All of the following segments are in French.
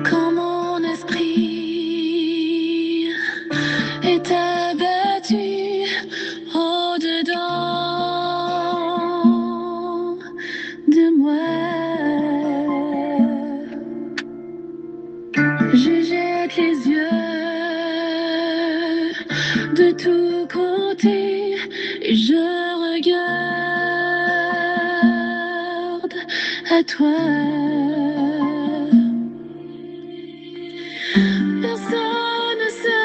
Quand mon esprit est abattu au-dedans de moi, je jette les yeux de tous côtés et je regarde à toi. Personne ne se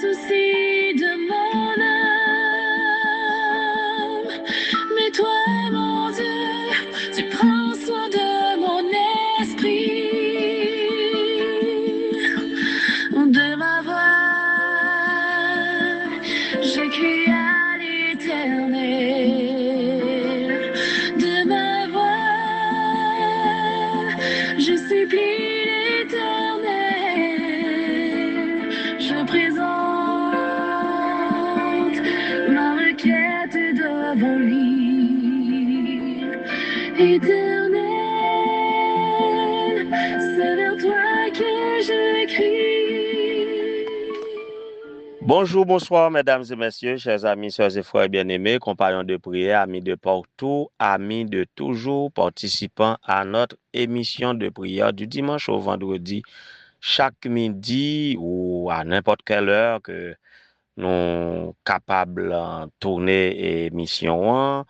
soucie de mon âme, mais toi, mon Dieu, tu prends soin de mon esprit, de ma voix. Je crie à l'Éternel, de ma voix. Je supplie je présente ma requête devant lui. Éternel, c'est vers toi que je crie. Bonjour, bonsoir, mesdames et messieurs, chers amis, sœurs et frères bien-aimés, compagnons de prière, amis de partout, amis de toujours, participants à notre émission de prière du dimanche au vendredi, chaque midi ou à n'importe quelle heure que nous capables de tourner émission,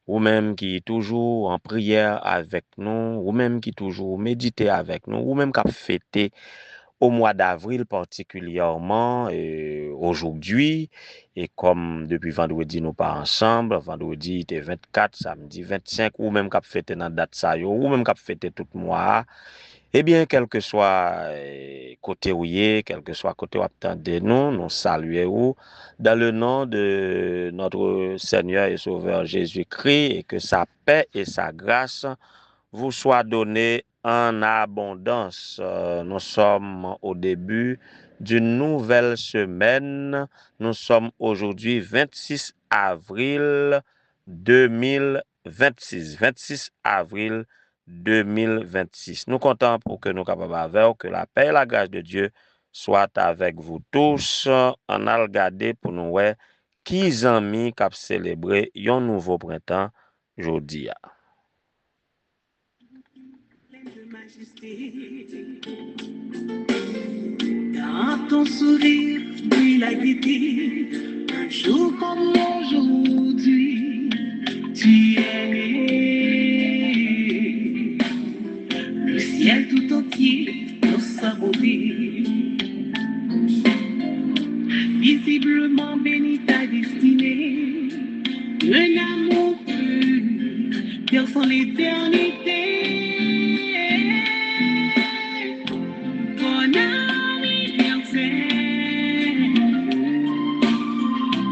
ou même qui toujours en prière avec nous, ou même qui toujours méditer avec nous, ou même qui fêter au mois d'avril particulièrement aujourd'hui, et comme depuis vendredi nous pas ensemble, vendredi était 24, samedi 25, ou même cap fêter dans date ça yo, ou même cap fêter tout mois, eh bien quel que soit côté où quel que soit côté où attendez nous saluons dans le nom de notre Seigneur et Sauveur Jésus-Christ, et que sa paix et sa grâce vous soient données en abondance. Nous sommes au début d'une nouvelle semaine. Nous sommes aujourd'hui 26 avril 2026. 26 avril 2026. Nous comptons pour que nous capables avec que la paix et la grâce de Dieu soient avec vous tous. En a regardé pour nous qui amis cap célébrer un nouveau printemps aujourd'hui. Dans ton sourire, puis la gaieté, un jour comme aujourd'hui, tu es né. Le ciel tout entier dans sa beauté, visiblement béni ta destinée, un amour pur, perçant l'éternité. Bon anniversaire,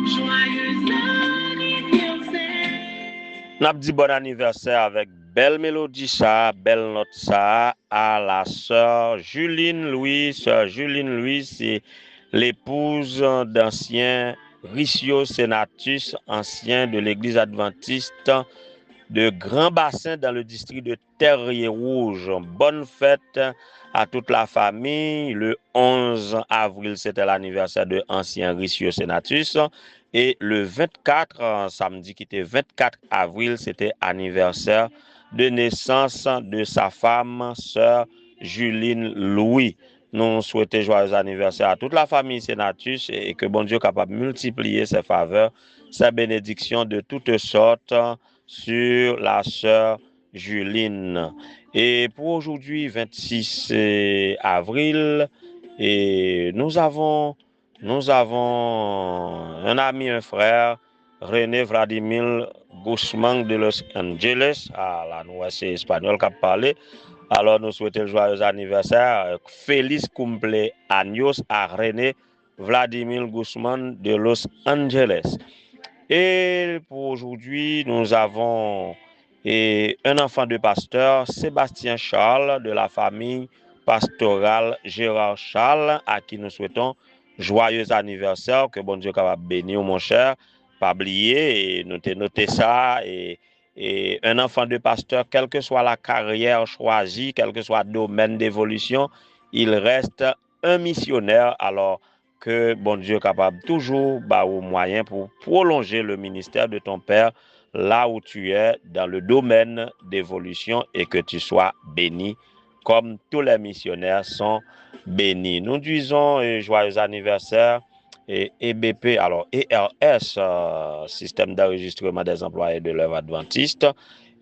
joyeux anniversaire. N'a dit bon anniversaire avec belle mélodie ça, belle note ça à la sœur Juline Louis. Sœur Juline Louis, c'est l'épouse d'ancien Ricio Senatus, ancien de l'église adventiste de Grand Bassin dans le district de Terrier-Rouge. Bonne fête à toute la famille. Le 11 avril, c'était l'anniversaire de ancien Ricio Senatus. Et le 24, samedi qui était 24 avril, c'était anniversaire de naissance de sa femme, sœur Juline Louis. Nous souhaitons joyeux anniversaire à toute la famille Senatus et que bon Dieu capable de multiplier ses faveurs, ses bénédictions de toutes sortes sur la sœur Juline. Et pour aujourd'hui, 26 avril, et nous avons un ami, un frère, René Vladimir Guzmán de Los Angeles, à la Nouesse espagnole qui a parlé. Alors nous souhaitons le joyeux anniversaire, Feliz cumpleaños à René Vladimir Guzmán de Los Angeles. Et pour aujourd'hui, nous avons un enfant de pasteur, Sébastien Charles, de la famille pastorale Gérard Charles, à qui nous souhaitons joyeux anniversaire, que bon Dieu capable bénir mon cher, pas oublier et noter ça et un enfant de pasteur, quelle que soit la carrière choisie, quel que soit le domaine d'évolution, il reste un missionnaire. Alors que bon Dieu capable toujours au moyen pour prolonger le ministère de ton père là où tu es dans le domaine d'évolution et que tu sois béni comme tous les missionnaires sont bénis. Nous disons joyeux anniversaire et EBP, alors ERS, système d'enregistrement des employés de l'œuvre adventiste,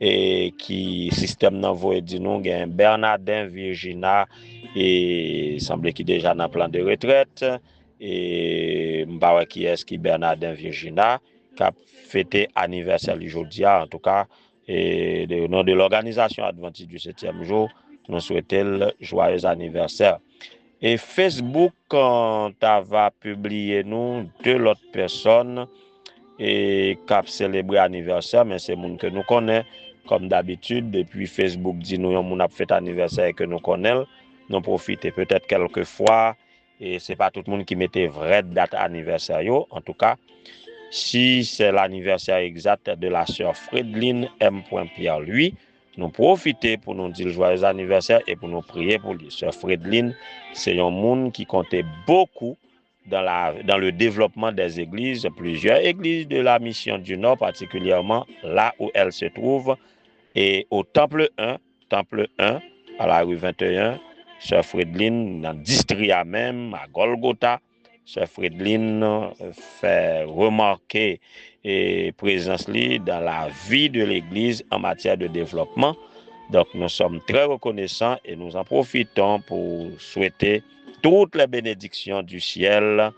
et qui système d'envoi dit nous Bernardin Virginia et semble qu'il déjà dans plan de retraite et m'pa qui est qui Bernardin Virginia qui a fêté anniversaire aujourd'hui en tout cas et au nom de l'organisation adventiste du 7e jour nous souhaitons le joyeux anniversaire. Et Facebook, quand tu va publier nous deux autres personnes et qui ont célébré l'anniversaire, mais c'est monde que nous connaissons. Comme d'habitude, depuis Facebook dit nous on a fait anniversaire et que nous connaissons, nous profitons peut-être quelques fois et c'est pas tout le monde qui mettait vraie date anniversaire. En tout cas, si c'est l'anniversaire exact de la sœur Frédeline M. Pierre, lui, nous profiter pour nous dire joyeux anniversaire et pour nous prier pour lui. Sœur Frédeline, c'est un monde qui comptait beaucoup dans le développement des églises, plusieurs églises de la mission du Nord, particulièrement là où elle se trouve, et au Temple 1, à la rue 21, Sœur Frédeline, dans le district même, à Golgotha, Sœur Frédeline fait remarquer et présence dans la vie de l'Église en matière de développement. Donc nous sommes très reconnaissants et nous en profitons pour souhaiter toutes les bénédictions du ciel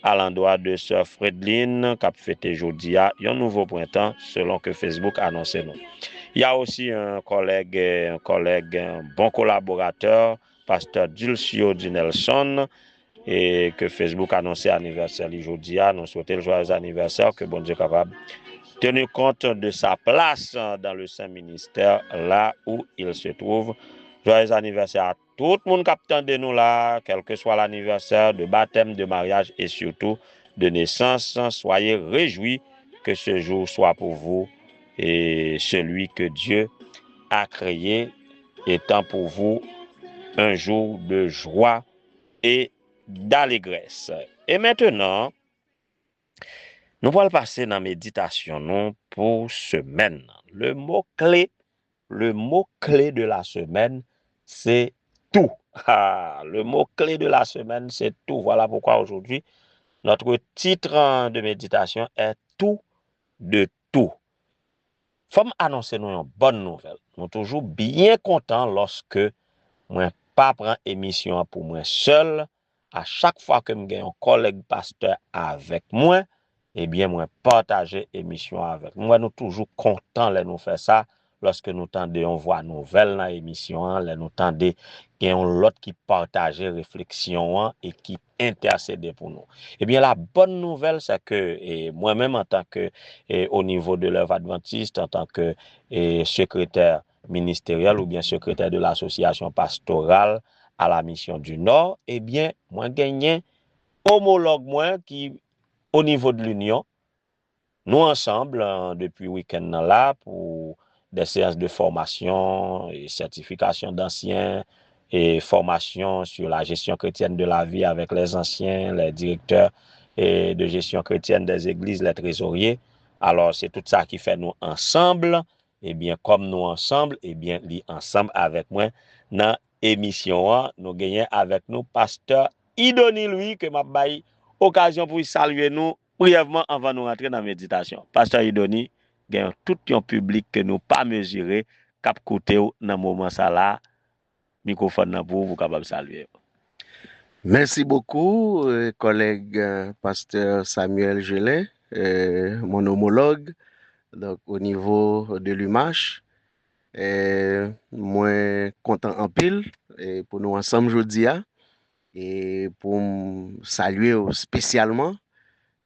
à l'endroit de Sœur Frédeline qui a fêté aujourd'hui un nouveau printemps selon que Facebook annonce nous. Il y a aussi un collègue, un bon collaborateur, pasteur Dulcio Di Nelson, et que Facebook a annoncé anniversaire aujourd'hui. Nous souhaitons le joyeux anniversaire, que bon Dieu capable tenir compte de sa place dans le Saint Ministère, là où il se trouve. Joyeux anniversaire à tout le monde qui attend de nous là, quel que soit l'anniversaire de baptême, de mariage et surtout de naissance. Soyez réjouis que ce jour soit pour vous et celui que Dieu a créé étant pour vous un jour de joie et d'allégresse. Et maintenant, nous allons passer dans la méditation non, pour semaine. Le mot-clé de la semaine, c'est tout. Le mot-clé de la semaine, c'est tout. Voilà pourquoi aujourd'hui, notre titre de méditation est tout de tout. Faut m'annoncer nous une bonne nouvelle. Nous sommes toujours bien contents lorsque moi pas prend émission pour moi seul. À chaque fois que j'ai un collègue pasteur avec moi, eh bien moi partager émission avec. Moi nous toujours contents de nous faire ça lorsque nous tendons voir nouvelle dans l'émission, là nous tendons gagne l'autre qui partage réflexion et qui intercède pour nous. Eh bien la bonne nouvelle c'est que moi-même en tant que au niveau de l'œuvre adventiste en tant que secrétaire ministériel ou bien secrétaire de l'association pastorale à la mission du Nord, eh bien, moi gagné homologue moi qui au niveau de l'Union, nous ensemble depuis week-end là pour des séances de formation et certification d'anciens et formation sur la gestion chrétienne de la vie avec les anciens, les directeurs et de gestion chrétienne des églises, les trésoriers. Alors, c'est tout ça qui fait nous ensemble. Eh bien, comme nous ensemble, eh bien, li ensemble avec moi dans l'émission, nous gagnons avec nous pasteur Idoni, lui, que m'a baillé occasion pour saluer nous brièvement avant de rentrer dans la méditation. Pasteur Idoni, gagne tout un public que nous pas mesuré, cap côté dans moment ça là, microphone pour vous capable saluer. Merci beaucoup, collègue pasteur Samuel Gelin, mon homologue donc, au niveau de l'UMACH. Moi, content en pile pour nous ensemble aujourd'hui et pour saluer spécialement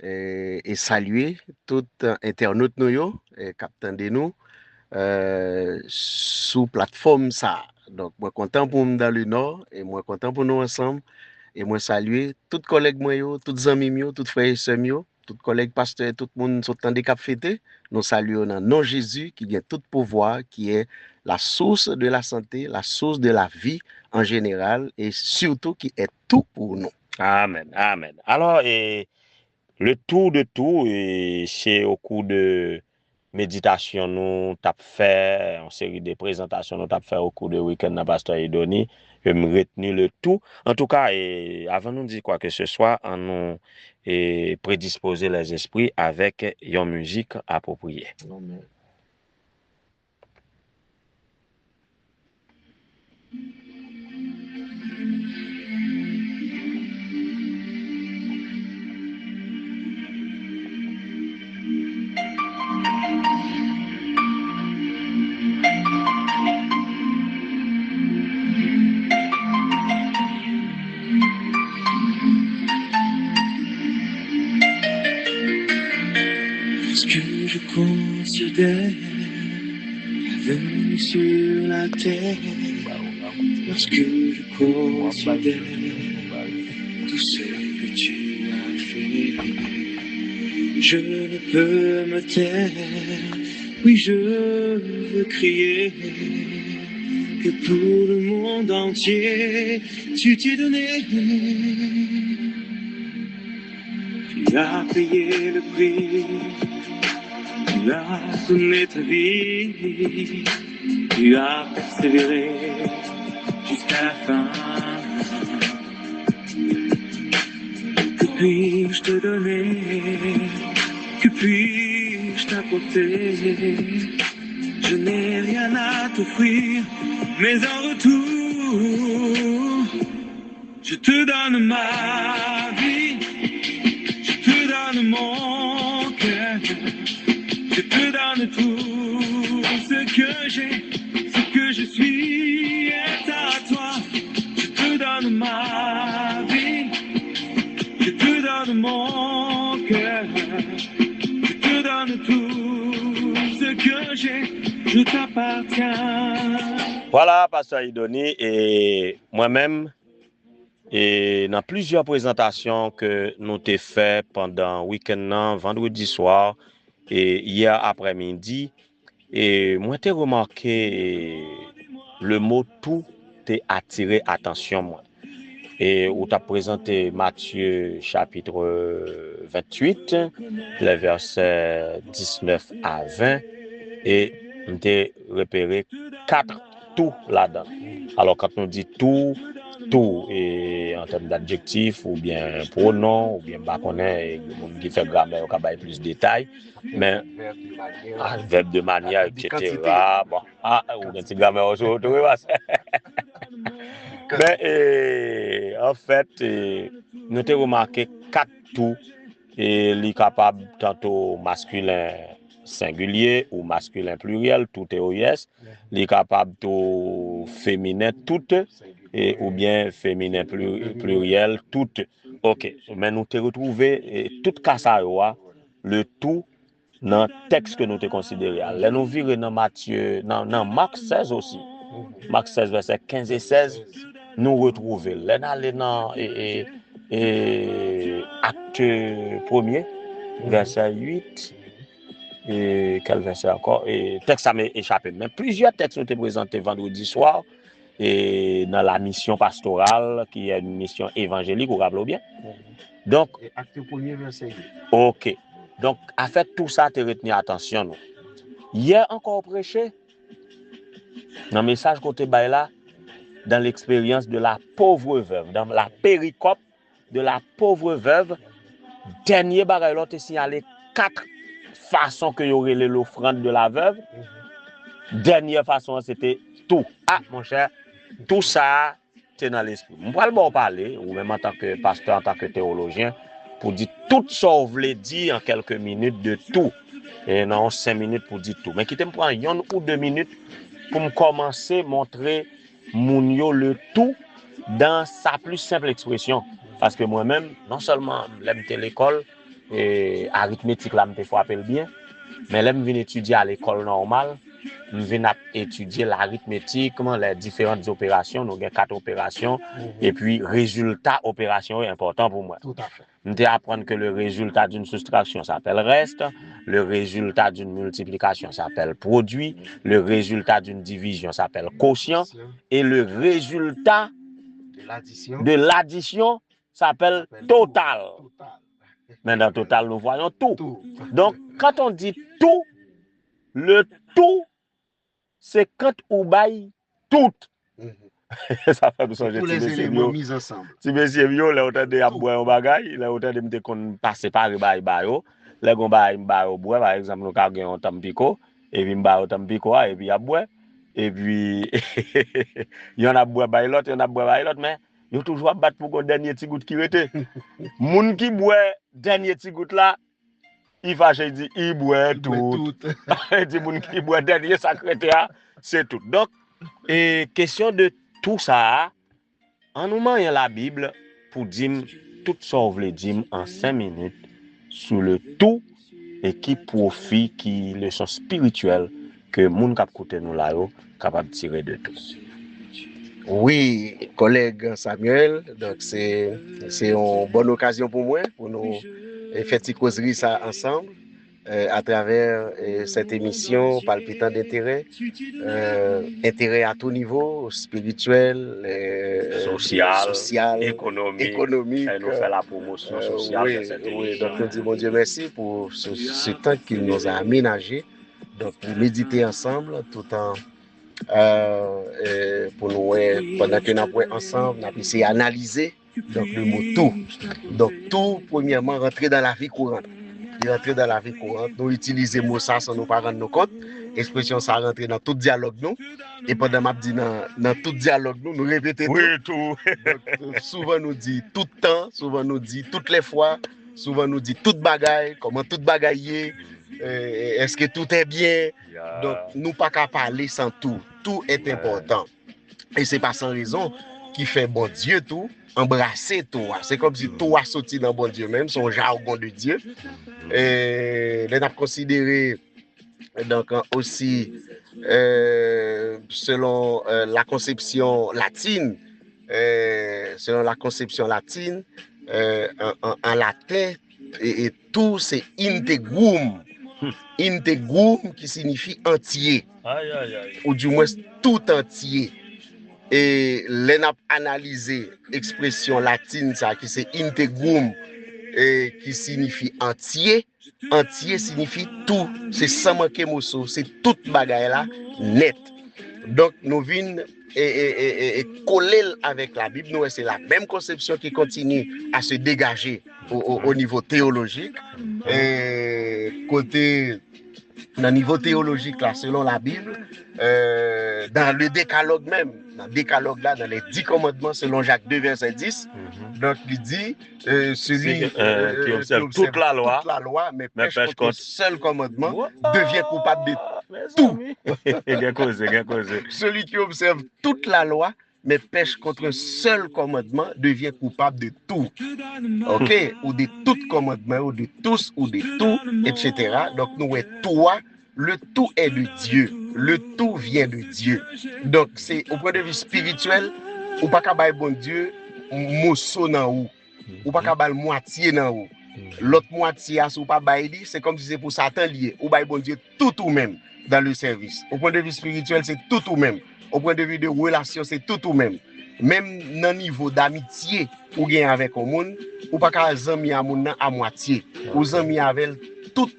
et saluer tout internaute nous captain de nous sous plateforme ça. Donc, moi content pour nous dans le Nord et moi content pour nous ensemble et moi saluer tout collègues moi yo, tous amis yo, tout frères et sœurs yo, tout collègues pasteurs, tout le monde sont en cap fêté. Nous saluons dans nom Jésus qui vient tout pouvoir, qui est la source de la santé, la source de la vie en général et surtout qui est tout pour nous. Amen, amen. Alors, le tout de tout, c'est au cours de méditation, nous t'as fait une série de présentations, nous t'as fait au cours de week-end dans Pasteur Idoni. Je me retenu le tout. En tout cas, avant nous dire quoi que ce soit, on nous prédisposer les esprits avec une musique appropriée. Amen. Lorsque je considère la venue sur la terre, lorsque je considère tout ce que tu as fait, je ne peux me taire, oui je veux crier, que pour le monde entier, tu t'es donné. Tu as payé le prix, tu as donné ta vie, tu as persévéré jusqu'à la fin. Que puis-je te donner, que puis-je t'apporter? Je n'ai rien à t'offrir, mais en retour, je te donne ma vie. Je te donne mon cœur, je te donne tout ce que j'ai, ce que je suis est à toi. Je te donne ma vie, je te donne mon cœur, je te donne tout ce que j'ai, je t'appartiens. Voilà, Pasteur Idoni, et moi-même, et dans plusieurs présentations que nous t'ai fait pendant le week-end, vendredi soir et hier après-midi, et moi t'ai remarqué le mot tout t'ai attiré attention moi. Et où t'as présenté Matthieu chapitre 28, les versets 19 à 20, et on t'a repéré 4 tout là-dedans. Alors quand on dit tout, et en termes d'adjectifs ou bien pronoms ou bien bah connaît monde qui fait grammaire on va plus de détails mais verbe de manière etc. Bon ou bien c'est grammaire aussi mais en fait nous avons remarqué 4 tout et les capables tantôt masculin singulier ou masculin pluriel tout est OIS les capables tout féminin tout et ou bien féminin pluriel tout OK mais nous te retrouvé tout cas ça le tout dans texte que nous te considéré là nous virer dans Matthieu dans Marc 16 aussi Marc 16 verset 15 et 16 nous retrouver là aller dans acte premier verset 8 et quel verset encore et texte ça m'est échappé mais plusieurs textes ont été présentés vendredi soir et dans la mission pastorale qui est une mission évangélique vous rappelez bien donc Acte premier verset 8. OK donc à fait tout ça te retenir attention nous hier encore prêché dans le message côté bail là dans l'expérience de la pauvre veuve dans la péricope de la pauvre veuve dernier bagay l'autre signalé 4 façons que y aurait l'offrande de la veuve. Dernière façon c'était tout. Ah mon cher, tout ça c'est dans l'esprit. On va le parler ou même en tant que pasteur en tant que théologien pour dire tout ça vous voulez dire en quelques minutes de tout. Et non 5 minutes pour dire tout. Mais qui te me prend 1 ou 2 minutes pour me commencer montrer moun yo le tout dans sa plus simple expression. Parce que moi-même, non seulement j'aime l'école, et arithmétique là, me frappé bien, mais j'aime venir étudier à l'école normale, nous venons étudier l'arithmétiquement les différentes opérations, nous avons 4 opérations et puis résultat opération est important pour moi. Tout à fait. Nous devons apprendre que le résultat d'une soustraction s'appelle reste, le résultat d'une multiplication s'appelle produit, le résultat d'une division s'appelle quotient et le résultat de l'addition s'appelle total. Mais dans total, nous voyons tout. Donc, quand on dit tout, le tout, c'est quand on baille tout. Ça fait nous changer tous les éléments mis ensemble. Si monsieur yo là autant de boire un bagage, là autant de me qu'on passer par bail bail. Là gon bail bail boire par exemple nous ka gen un tampico et puis bail tampico et puis a boire et puis il y en a boire bail l'autre, il y en a boire bail l'autre mais yo toujours battre pour qu'on dernier petit goutte qui rete. Moun qui boit dernier petit goutte là, il fâche il dit il boit tout. Il dit moun qui boit dernier sacré c'est tout. Donc et question de tout ça, en nous maniant la Bible pour dire tout ça, on veut dire en 5 minutes sur le tout et qui profit, qui leçon spirituelle que moun k'ap koute nous là capable de tirer de tout. Oui, collègue Samuel, donc c'est une bonne occasion pour moi pour nous faire une causerie ça ensemble. À travers cette émission palpitant d'intérêt, intérêt à tout niveau, spirituel, social, économique. Elle nous fait la promotion sociale de cette émission. Oui, donc nous disons bon Dieu merci pour ce temps qu'il nous a aménagé, donc pour méditer ensemble tout en pour nous pendant que nous avons ensemble, nous avons essayé d'analyser donc le mot tout. Donc tout premièrement rentrer dans la vie courante. Rentrer dans la vie courante, nous utiliser mot ça sans nous pas rendre compte. Expression ça rentrer dans tout dialogue nous. Et pendant m'a dit dans tout dialogue nous répéter tout. Donc, souvent nous dit tout le temps, souvent nous dit toutes les fois, souvent nous dit toute bagaille, comment toute bagaille est-ce que tout est bien. Donc nous pas qu'à parler sans tout. Tout est important. Et c'est pas sans raison qui fait bon Dieu tout. Embrasser tout. C'est comme si tout a sorti dans bon Dieu même, son jargon de Dieu. Et on a considéré donc aussi selon la conception latine, en latin, et tout c'est integrum. Integrum qui signifie entier. Ou du moins tout entier. Et l'on a analysé l'expression latine ça qui c'est integrum et qui signifie entier. Entier signifie tout. C'est sans manquer morceau. C'est toute bagaille là net. Donc nous venons et coller avec la Bible. Nous c'est la même conception qui continue à se dégager au niveau théologique. Et côté dans le niveau théologique là, selon la Bible, dans le décalogue même, dans le décalogue là, dans les 10 commandements selon Jacques 2 verset 10, donc il dit celui qui observe toute la loi, mais pêche contre un seul commandement, devient coupable de tout. Celui qui observe toute la loi, mais pêche contre un seul commandement, devient coupable de tout. Ok? Ou de tout commandement, ou de tous, ou de tout, etc. Donc, nous, toi, le tout est de Dieu. Le tout vient de Dieu. Donc, c'est au point de vue spirituel, ou pas qu'à bon Dieu, mousseau dans ou. Ou pas qu'à moitié dans ou. L'autre moitié, ou pas c'est comme si c'est pour Satan lié. Ou bon Dieu, tout ou même dans le service. Au point de vue spirituel, c'est tout ou même. Au point de vue de relation, c'est tout ou même. Même dans le niveau d'amitié ou gain avec un monde, ou pas qu'à zami à moun à moitié. Ou zami avec tout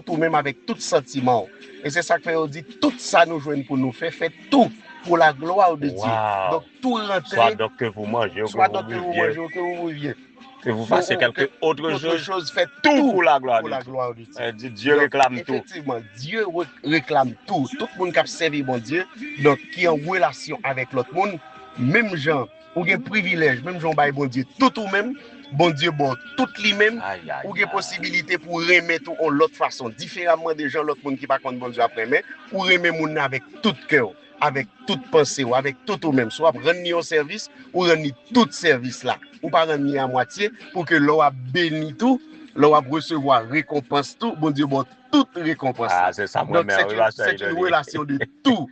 ou même avec tout sentiment. Et c'est ça que fait on dit tout ça nous joignent pour nous faire tout pour la gloire de Dieu. Donc tout rentrer. Soit donc que vous mangez ou que vous viviez. Que vous fassiez quelque autre chose, fait tout pour la gloire de Dieu. Dieu réclame tout. Effectivement, Dieu réclame tout. Tout le monde qui a servi bon Dieu, donc qui est en relation avec l'autre monde, même gens, ou des privilèges, même gens by bon Dieu, tout ou même, bon Dieu bon, tout lui-même, ou des possibilités pour remettre tout en l'autre façon, différemment des gens, l'autre monde qui pas contre bon Dieu après, mais ou remettre mon avec tout cœur. Avec toute pensée ou avec tout ou même, soit rendre un service ou rendre tout service là, ou pas rendre à moitié pour que l'on a béni tout là, on va recevoir récompense tout, bon Dieu, bon, toute récompense. Ah, c'est ça, Donc, c'est une relation de tout.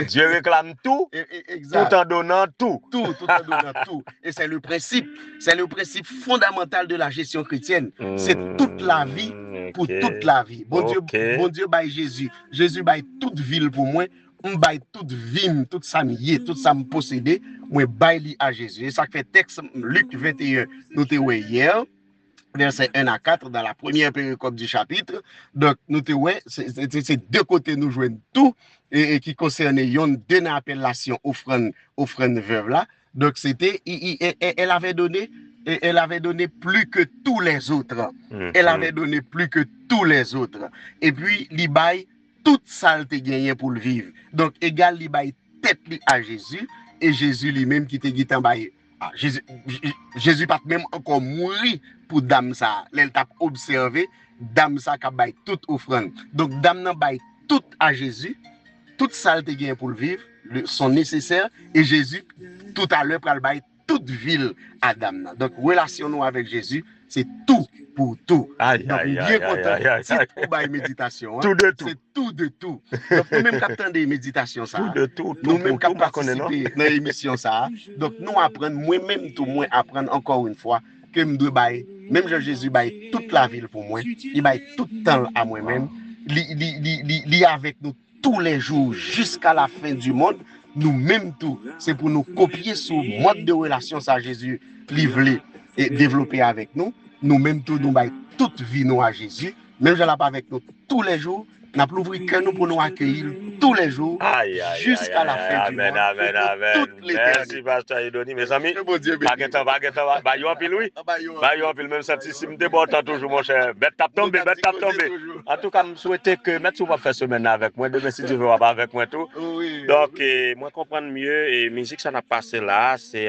Dieu réclame tout, exact. tout en donnant tout. Tout en donnant tout. Et c'est le principe fondamental de la gestion chrétienne. C'est toute la vie pour toute la vie. Bon Dieu baille Jésus. Jésus baille toute ville pour moi. On baille toute vie, toute sa miye, toute sa me posséder. Moi baille li à Jésus. Et ça fait texte Luc 21, nous te ouais hier. Verset 1 à 4 dans la première péricope du chapitre. Donc, nous te ouais, c'est deux côtés nous joignent tout et qui concernait une dernière appellation offrande veuve là. Donc, c'était, elle avait donné plus que tous les autres. Elle avait donné plus que tous les autres. Et puis, li baille toute saleté gagné pour le vivre. Donc, égal li baille tête li à Jésus et Jésus lui-même qui te dit en baille. Ah, Jésus pas même encore mourir pour dame ça. Elle t'a observé dame ça qui baille toute offrande. Donc dame nan baille tout à Jésus, toute saleté gain pour le vivre, sont nécessaires et Jésus tout à l'heure pral baille toute ville à dame nan. Donc relation nous avec Jésus, c'est tout pour tout. Aïe, donc aïe, bien aïe, content. aïe, C'est aïe. pour baille méditation. Tout de tout. C'est tout de tout. Donc nous même captant des méditations ça. Tout de tout. Nous même tout, qui participer dans l'émission ça. Donc nous apprenons, moi-même tout moi apprendre encore une fois que me dois bailler, même Jésus baille toute la ville pour moi, il baille tout le temps à moi-même, il avec nous tous les jours jusqu'à la fin du monde. Nous même tout, c'est pour nous copier sur le mode de relation ça Jésus livré et développé avec nous. Nous même tout nous baille toute vie nous à Jésus, même je l'ai pas avec nous tous les jours. N'a plus ouvert que nous pour nous accueillir tous les jours jusqu'à la fin du monde. Amen. Merci, Pasteur Idoni. Mes amis, baguette, bah, yon pile, oui. Bah, yon pile, même ça, si me déborde toujours, mon cher. Bête tape tomber. En tout cas, je souhaite que Maître va faire semaine avec moi. Demain, si Dieu veut, va avec moi tout. Donc, moi, comprendre mieux, et musique, ça n'a passé là, c'est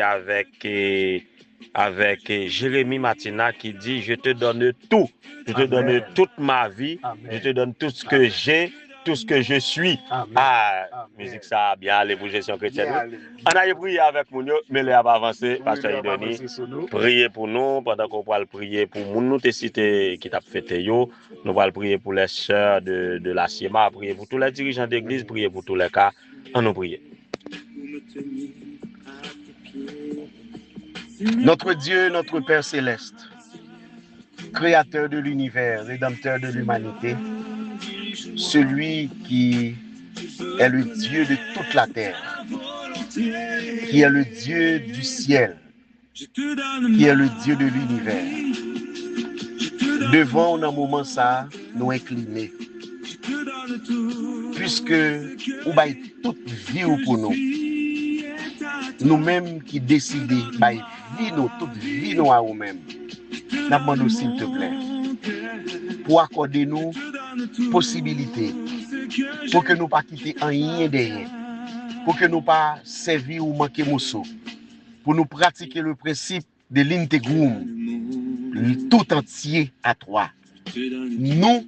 avec Jérémy Matina qui dit: je te donne tout, je te donne toute ma vie, je te donne tout ce que j'ai, tout ce que je suis. Musique ça bien aller pour gestion chrétienne. On a prié avec nous, mais les a avancer, Pasteur Idoni. Priez pour nous pendant qu'on va prier pour nous te citer qui t'a fêté yo. Nous allons prier pour les sœurs de la CIEMA, prier pour tous les dirigeants d'église, prier pour tous les cas. On nous prie. Notre Dieu, notre Père céleste, créateur de l'univers, rédempteur de l'humanité, celui qui est le Dieu de toute la terre, qui est le Dieu du ciel, qui est le Dieu de l'univers. Devant un moment ça, nous incliner, puisque vous baille toute vie pour nous. Nous-mêmes qui décidons, baille vie nous, toute vie nous à nous-mêmes. Nous demandons s'il te plaît, pour accorder nous possibilité, pour que nous pas quitter rien derrière, pour que nous pas servir ou manquer mousseau, pour nous pratiquer le principe de l'intégrum, tout entier à toi. Nous